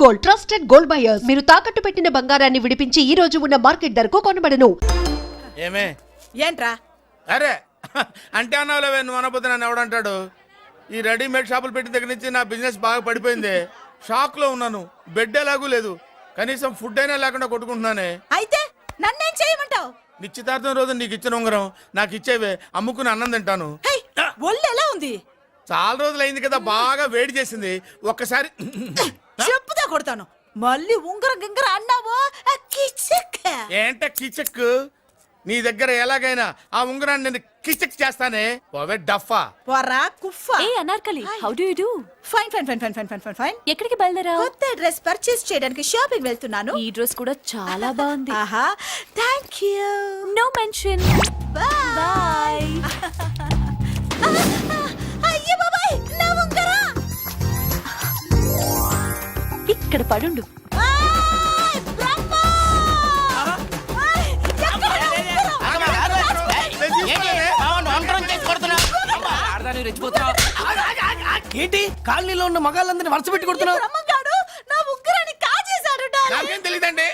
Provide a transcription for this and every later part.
Gold, trusted gold buyers. మీరు తాకట్టు పెట్టిన బంగారాన్ని విడిపించి ఈ రోజు ఉన్న మార్కెట్ ధరకు కొనబడను. ఏమే ఏంట్రా? అరే అంటే అన్నావులేవే, నువ్వు అనబోతే నన్ను ఎవడంటాడు. ఈ రెడీమేడ్ షాపులు పెట్టిన దగ్గర నుంచి నా బిజినెస్ బాగా పడిపోయింది. షాక్ లో ఉన్నాను. బెడ్ ఎలాగూ లేదు, కనీసం ఫుడ్ అయినా లేకుండా కొట్టుకుంటున్నానే. అయితే నన్నేం చేయమంటావు? నిశ్చితార్థం రోజు నీకు ఇచ్చిన ఉంగరం నాకు ఇచ్చేవే, అమ్ముకుని అన్నం తింటాను. ఒళ్ళు ఎలా ఉంది? చాలా రోజులు అయింది కదా, బాగా వేడి చేసింది. ఒక్కసారి చెప్పుదా కొడతాను. మళ్ళీ ఉంగరం గింగర అన్నావో ఏంట కిచక్. నీ దగ్గర ఎలాగైనా ఆ ఉంగరాన్ని నేను కిచక్ చేస్తానే. పోవే డఫా. పోరా కుఫా. ఏ Anarkali, how do you do? Fine fine fine fine fine fine fine fine. ఎక్కడికి బయలుదేరావు? కొత్త డ్రెస్ పర్చేస్ చేయడానికి షాపింగ్ వెళ్తున్నాను. ఈ డ్రెస్ కూడా చాలా బాగుంది. ఆహా, థాంక్యూ. No mention. బై. అయ్యో బాబాయ్, నా ఉంగరం ఇక్కడ పడుండు. ఏంటి కాలనీలో ఉన్న మగాళ్ళందరినీ వరుస పెట్టి కొడుతున్నావు? నా ఉంగరాన్ని కాజేశాడు. నాకేం తెలియదండి.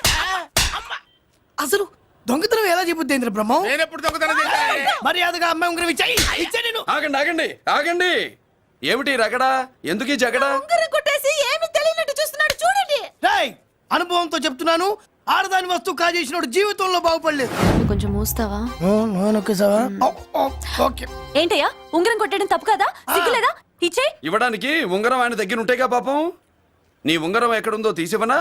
అసలు దొంగతనం ఎలా చెబుద్ది బ్రహ్మం? నేను ఎప్పుడు దొంగతనం చేశాను? మర్యాదగా అమ్మాయి ఉంగరం ఇచ్చాయి. నేను ఆగండి ఆగండి ఆగండి. ఏమిటి రగడా? ఎందుకు జగడా? ఉంగరం కొట్టేసి ఏమీ తెలియనట్టు చూస్తున్నాడు, చూడండి. రేయ్, అనుభవంతో చెప్తున్నాను, ఆడదాని వస్తువు కాజేసినోడు జీవితంలో బాగుపడలేదు. కొంచెం మూస్తావా? ఓకే. ఏంటయ్యా, ఉంగరం కొట్టడం తప్పు కదా? సిగ్గులేదా? ఇచ్చే. ఇవ్వడానికి ఉంగరం ఆయన దగ్గర ఉంటేగా పాపం. నీ ఉంగరం ఎక్కడుందో తీసివనా?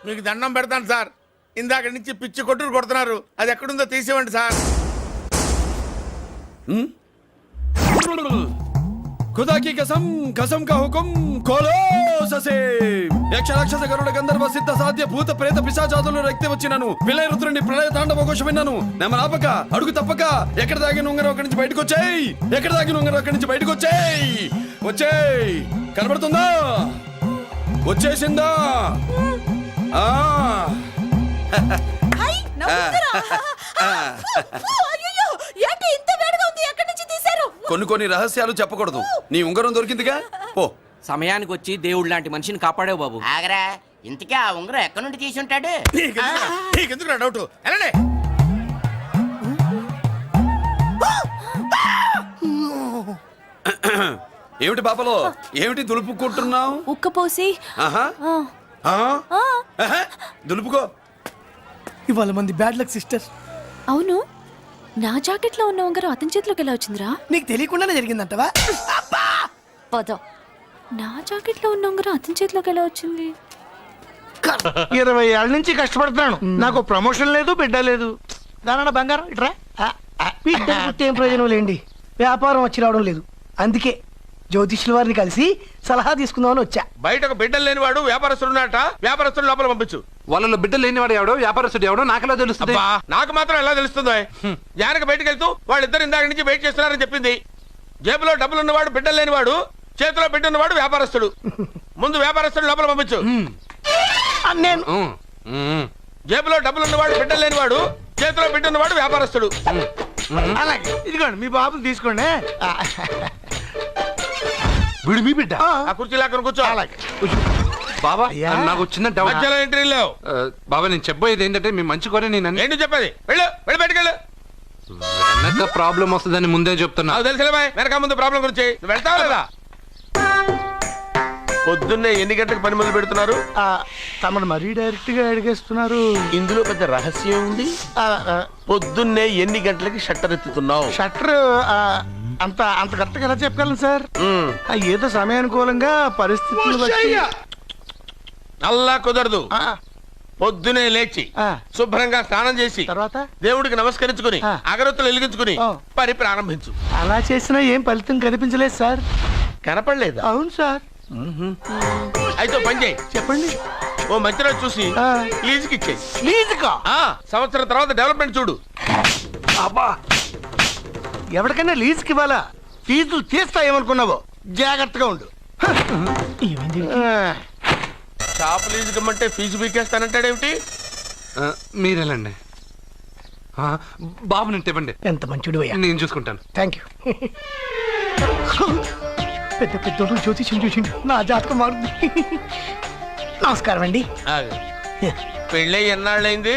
మీకు దండం పెడతాను సార్, ఇందాక నుంచి పిచ్చి కొట్టుడు కొడుతున్నారు. అది ఎక్కడుందో తీసివ్వండి సార్. खुदा की कसम, कसम का हुकुम, खोलो ससे. యక్ష రాక్షస గరుడ గంధర్వ సిద్ధ సాధ్య భూత ప్రేత పిశాచాదులు రక్తి వచ్చినాను. విలయ రుద్రుని ప్రళయ తాండవ ఘోష విన్నాను. నెమలాపక అడుగు తప్పక ఎక్కడ దాగిన ఉంగరం అక్కడి నుంచి బయటకు వచ్చేయ్. ఎక్కడ దాగిన ఉంగరం అక్కడి నుంచి బయటకు వచ్చేయ్. వచ్చేయ్. కనబడుతుందా? వచ్చేసిందా? ఆ హై, నా ఉంగరం. అయ్యో, ఏంటి ఇంత వేడిగా ఉంది? ఎక్కడి నుంచి తీశారు? కొన్ని రహస్యాలు చెప్పకూడదు. నీ ఉంగరం దొరికిందిగా, పో. సమయానికి వచ్చి దేవుడు లాంటి మనిషిని కాపాడావు బాబు. ఆగరా, ఇంతకీ ఆ ఉంగరం ఎక్కడి నుండి తీసి ఉంటాడు? నీకెందుకు డౌట్? వెళ్ళండి. ఏమిటి బాపలో, ఏమిటి దులుపుకుంటున్నావు? ఉక్కపోసి. దులుపుకో. ఇవాళ మంది బ్యాడ్ లక్ సిస్టర్. అవును, నా జాకెట్ లో ఉన్న ఉంగరం అతని చేతిలోకి ఎలా వచ్చిందిరా? నీకు తెలియకుండానే జరిగిందంటవా? పద. నా జాకెట్ లో ఉన్న ఉంగరం అతని చేతిలోకి ఎలా వచ్చింది? 20 ఏళ్ళ నుంచి కష్టపడుతున్నాను, నాకు ప్రమోషన్ లేదు, బిడ్డ లేదు. దానన్న బంగారం ఇట్రా. బిడ్డ పుట్టి ఏం ప్రయోజనం లేండి, వ్యాపారం వచ్చి రావడం లేదు. అందుకే జ్యోతిష్యుల వారిని కలిసి సలహా తీసుకుందామని వచ్చా. బయటకు బిడ్డలు లేనివాడు వ్యాపారస్తుడున్నట. వ్యాపారస్తుడు లోపల పంపించు. వాళ్ళలో బిడ్డలు లేనివాడు ఎవడో వ్యాపారస్తుడు ఎవడో నాకెలా తెలుస్తుంది? నాకు మాత్రం ఎలా తెలుస్తుందో? జానకి బయటకు వెళ్తూ వాళ్ళిద్దరు ఇందాక నుంచి వెయిట్ చేస్తున్నారని చెప్పింది. జేబులో డబ్బులు ఉన్నవాడు బిడ్డలు లేనివాడు, చేతిలో బిడ్డ ఉన్నవాడు వ్యాపారస్తుడు. ముందు వ్యాపారస్తుడు లోపల పంపించు. నేను జేబులో డబ్బులు ఉన్నవాడు బిడ్డలు లేనివాడు, చేతిలో బిడ్డ ఉన్నవాడు వ్యాపారస్తుడు. అలాగే, ఇదిగోండి మీ బాబుని తీసుకోండి. వీడు మీ బిడ్డ. ఆ కుర్చీలో అక్కడ కూర్చో. అలాగే బాబా, నాకు చిన్న డౌట్. మధ్యలో ఎంట్రీ లేవు. బాబా, నేను చెప్పబోయేది ఏంటంటే మీ మంచి కోరే నేను ఏంటి చెప్పేది? వెళ్ళు, వెళ్ళి బయటకు వెళ్ళు. వెనక ప్రాబ్లం వస్తుందని ముందే చెప్తున్నా. నాకు తెలుసులే బాయ్, వెనక ముందు ప్రాబ్లం గురించి. నువ్వు వెళ్తావా లేదా? పొద్దున్నే ఎన్ని గంటలకు పని మొదలు పెడుతున్నారు? తమను మరీ డైరెక్ట్ గా అడిగేస్తున్నారు. ఇందులో పెద్ద రహస్యం ఉంది. పొద్దున్నే ఎన్ని గంటలకి షట్టర్ ఎత్తుతున్నావు? షట్టర్ అంత కరెక్ట్ గా ఎలా చెప్పగలను సార్? ఏదో సమయానుకూలంగా పరిస్థితులు బట్టి. అల్లా కుదరదు. పొద్దునే లేచి శుభ్రంగా స్నానం చేసి తర్వాత దేవుడికి నమస్కరించుకుని అగరొత్తులు వెలిగించుకుని పని ప్రారంభించు. అలా చేసినా ఏం ఫలితం కనిపించలేదు సార్. కనపడలేదు? అవును సార్. అయితే పని చేయి. చెప్పండి. ఓ మంచి రోజు చూసి లీజుకి ఇచ్చేయి. లీజుకా? సంవత్సరం తర్వాత డెవలప్మెంట్ చూడు. అబ్బా, ఎవరికైనా లీజుకి ఇవ్వాలా? ఫీజులు తీస్తాయేమనుకున్నావో, జాగ్రత్తగా ఉండు. షాప్ లీజుకి ఇమ్మంటే ఫీజు పీకేస్తానంటాడేమిటి? మీరేలండి బాబు, నేను ఇవ్వండి. ఎంత మంచిడు, నేను చూసుకుంటాను. Thank you. పెద్ద పెద్దోడు జ్యోతిష్యం చూసిండు, నా జాతకం మారుంది. నమస్కారం అండి. పెళ్ళి ఎన్నాళ్ళైంది?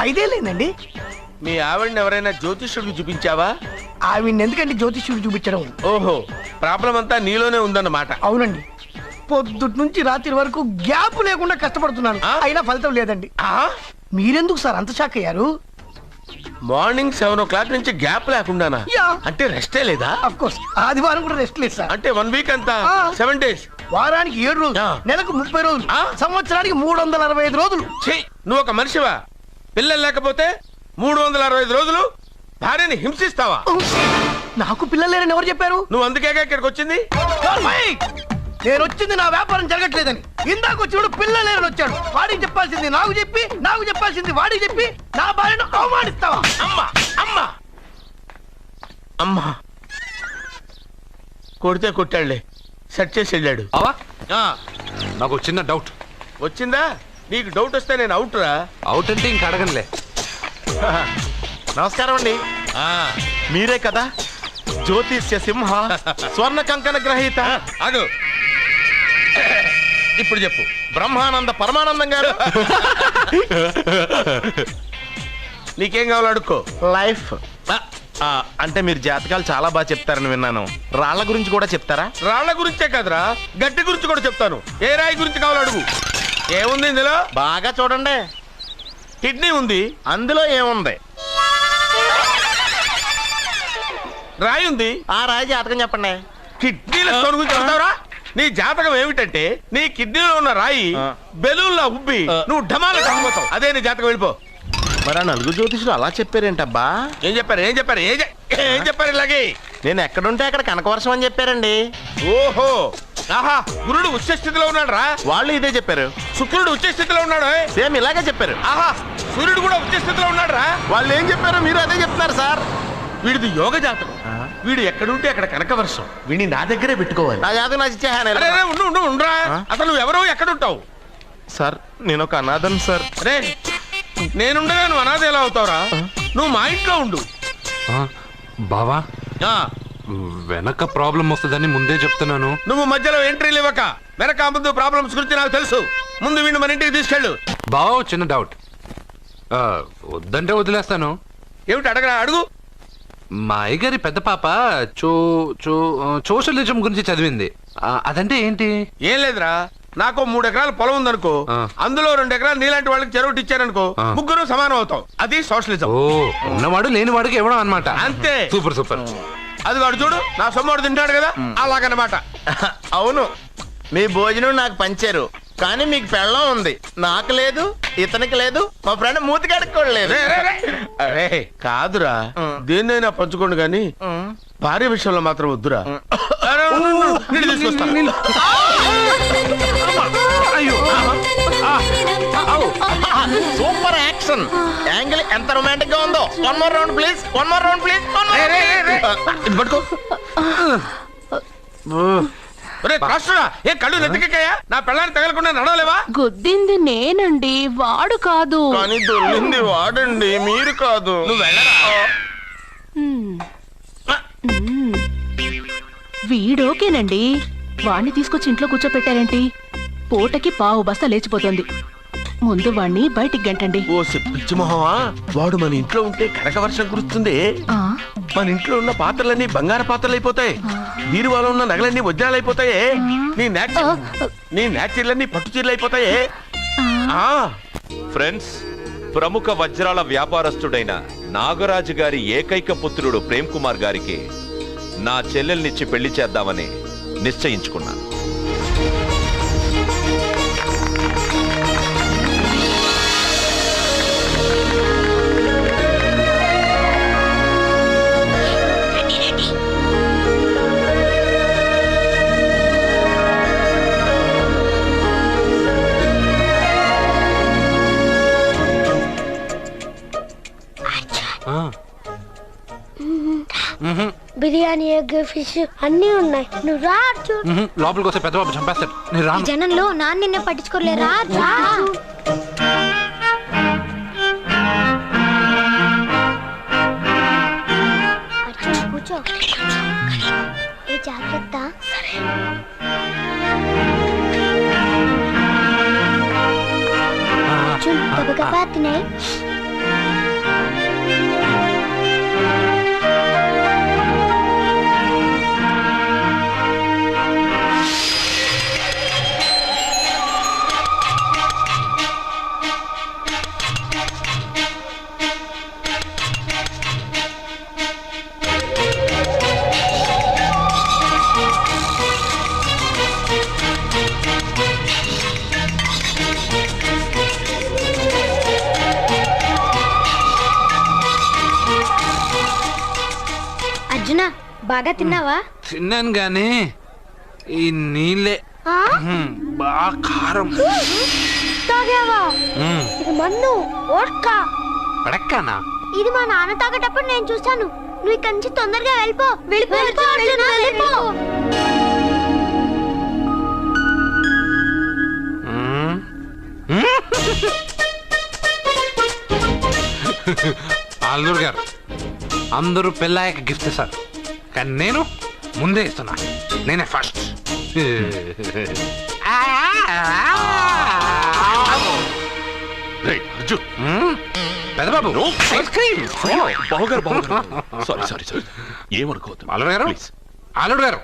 5 ఏళ్ళైందండి. మీ ఆవిడని ఎవరైనా జ్యోతిష్యుడికి చూపించావా? ఆవిడ ఎందుకండి జ్యోతిష్యుడు చూపించడం? ఓహో, ప్రాబ్లం అంతా నీలోనే ఉందన్నమాట. అవునండి, పొద్దుటి నుంచి రాత్రి వరకు గ్యాప్ లేకుండా కష్టపడుతున్నాను, అయినా ఫలితం లేదండి. మీరెందుకు సార్ అంత షాక్ అయ్యారు? మార్నింగ్ 7 o'clock నుంచి గ్యాప్ లేకుండానా? యా. అంటే రెస్టే లేదా? అఫ్ కోర్స్ ఆదివారం కూడా రెస్ట్ లేదు సార్. అంటే 1 week అంతా ఆ. 7 days. వారానికి 7 రోజులు, ఆ. నెలకు 30 రోజులు, ఆ. సంవత్సరానికి 365 రోజులు. ఛీ, నువ్వు ఒక మనిషివా? పిల్లలు లేకపోతే 365 రోజులు భార్యని హింసిస్తావా? నాకు పిల్లలు లేరని ఎవరు చెప్పారు? నువ్వు అందుకేగా ఇక్కడికి వచ్చింది. నేను వచ్చింది నా వ్యాపారం జరగట్లేదని. ఇందాక వచ్చినప్పుడు పిల్లలు లేరని వచ్చాడు. వాడికి చెప్పాల్సింది నాకు చెప్పి, నాకు చెప్పాల్సింది వాడికి చెప్పి నా భార్యను అవమానిస్తావా? అమ్మా అమ్మా అమ్మా, కొడితే కొట్టాడులే, సెట్ చేసి వెళ్ళాడు. బావా ఆ, నాకు చిన్న డౌట్. వచ్చిందా? నీకు డౌట్ వస్తే నేను అవుట్ రా. అవుట్ అంటే ఇంక అడగనులే. నమస్కారం అండి. మీరే కదా జ్యోతిష్య సింహ స్వర్ణ కంకణ గ్రహీత? అదు ఇప్పుడు చెప్పు. బ్రహ్మానంద పరమానందం గారు. నీకేం కావాలో అడుక్కో. లైఫ్ అంటే మీరు జాతకాలు చాలా బాగా చెప్తారని విన్నాను. రాళ్ల గురించి కూడా చెప్తారా? రాళ్ల గురించే కదరా, గట్టి గురించి కూడా చెప్తాను. ఏ రాయి గురించి కావాలో అడుగు. ఏముంది ఇందులో? బాగా చూడండి. కిడ్నీ ఉంది. అందులో ఏముంది? రాయి ఉంది. ఆ రాయి జాతకం చెప్పండి. కిడ్నీల స్టోన్ గురించి చెప్తావురా? నీ జాతకం ఏమిటంటే నీ కిడ్నీలో ఉన్న రాయి బెలూన్లా ఉబ్బి నువ్వు ఢమాల చచ్చిపోతావు. అదే నీ జాతకం. వెళ్ళిపో. మరి ఆ నలుగురు జ్యోతిషులు అలా చెప్పారేంటబ్బా? ఏం చెప్పారు? ఏం చెప్పారు? ఏం చెప్పారు ఇలాగే? నేను ఎక్కడుంటే అక్కడ కనకవర్షం అని చెప్పారండి. ఓహో, ఆహా, గురుడు ఉచ్చ స్థితిలో ఉన్నాడు రా. వాళ్ళు ఇదే చెప్పారు. శుక్రుడు ఉచ్చ స్థితిలో ఉన్నాడు. సేమ్ ఇలాగే చెప్పారు. ఆహా, సూర్యుడు కూడా ఉచ్చ స్థితిలో ఉన్నాడు రా. వాళ్ళు ఏం చెప్పారు మీరు అదే చెప్తున్నారు సార్. వీడిది యోగ జాతకం. వీడు ఎక్కడుంటే అక్కడ కనకవర్షం. వీడిని నా దగ్గరే పెట్టుకోవాలి. నా జాతకం నాకు ఇచ్చేహాను. అరే, అరే, ఉండు ఉండు ఉండురా. అసలు నువ్వు ఎవరో ఎక్కడుంటావు? సార్ నేను ఒక అనాథం సార్. రే, నేనుండగా నువ్వు అనాథ ఎలా అవుతావురా? నువ్వు మా ఇంట్లో ఉండు. బావా ఆ, వెనక ప్రాబ్లం వస్తుందని ముందే చెప్తున్నాను. నువ్వు మధ్యలో ఎంట్రీలు ఇవ్వక. వెనక ముందు ప్రాబ్లమ్స్ గురించి నాకు తెలుసు. ముందు వీడిని మన ఇంటికి తీసుకెళ్ళు. బావా చిన్న డౌట్. వద్దంటే వదిలేస్తాను. ఏమిటి అడగరా? అడుగు. మా అయ్యగారి పెద్ద పాప సోషలిజం గురించి చదివింది. అదంటే ఏంటి? ఏం లేదురా, నాకు 3 ఎకరాల పొలం ఉందనుకో, అందులో 2 ఎకరాలు నీలాంటి వాళ్ళకి చెరువు ఇచ్చారనుకో, ముగ్గురు సమానం అవుతాం. అది సోషలిజం. ఓ, ఉన్నవాడు లేనివాడికి ఇవ్వడం అన్నమాట. అంతే. Super super. అది వాడు చూడు, నా సొమ్మడు తింటాడు కదా, అలాగనమాట. అవును, మీ భోజనం నాకు పంచారు, కానీ మీకు పెళ్ళం ఉంది, నాకు లేదు, ఇతనికి లేదు, మా ఫ్రెండ్ మూతి కడుక్కోలేదు. అరే కాదురా, దేన్నైనా పంచుకోండి కానీ భార్య విషయంలో మాత్రం వద్దురా. అరే, ఉండు, ఉండు, నీళ్ళు తీసుకొస్తాను. సూపర్ యాక్షన్ యాంగిల్ ఎంత రొమాంటిక్ గా ఉందో. One more round please, one more round please. ఇది పట్టుకో. ఒరే రాష్ట్రుడా, ఏ కళ్ళు నెత్తికెక్కాయా? నా పెళ్ళాన్ని తగలకుండా నడవలేవా? గుద్దింది నేనండి, వాడు కాదు. కానీ దొల్లింది వాడండి, మీరు కాదు. నువ్వు వెళ్ళరా? వీడోకేనండి, వాణ్ణి తీసుకొచ్చి ఇంట్లో కూర్చోపెట్టారేంటి? పూటకి పావు బస్తా లేచిపోతుంది. ముందు వాణ్ణి బయటికి గంటండి. ఓ పిచ్చి మొహమా, వాడు మన ఇంట్లో ఉంటే కనక వర్షం కురుస్తుంది. మన ఇంట్లో ఉన్న పాత్రలన్నీ బంగారు పాత్రలు అయిపోతాయి. బీరువాలో ఉన్న నగలన్నీ వజ్రాలు అయిపోతాయి. నీ నాచీర్లన్నీ పట్టు చీరలు అయిపోతాయి. ఫ్రెండ్స్, ప్రముఖ వజ్రాల వ్యాపారస్తుడైన నాగరాజు గారి ఏకైక పుత్రుడు ప్రేమ్ కుమార్ గారికి నా చెల్లెల్నిచ్చి పెళ్లి చేద్దామని నిశ్చయించుకున్నాను. బిర్యానీ, ఎగ్, ఫిష్ అన్నీ ఉన్నాయి. నువ్వు రా. లోపలికి వస్తే పెద్ద బాబు చంపేస్తాడు. నేను రాను. జనంలో నాన్న నిన్నే పట్టించుకోలే. రా రా. కూర్చో. జాగ్రత్త. అర్జున్ గబగబా తినేయ్. అర్జున బాగా తిన్నావా? తిన్నాను గానీ ఈ నీళ్ళే ఆ? బాగా కారం. తాగావా? ఇది మందు వోడ్కా. పడక్కానా? ఇది మా నాన్న తాగేటప్పుడు నేను చూశాను. నువ్వు ఇక్కడి నుంచి తొందరగా వెళ్ళిపో. వెళ్ళిపో అర్జున, వెళ్ళిపో. అల్లుడు గారు అందరూ పెళ్ళాయక గిఫ్ట్ ఇస్తారు, కానీ నేను ముందే ఇస్తున్నా. నేనే ఫస్ట్. పెద్దబాబు ఐస్ క్రీమ్. బావగారు సారీ ఏమనుకోవద్దు. అల్లుడు గారు, అల్లుడు గారు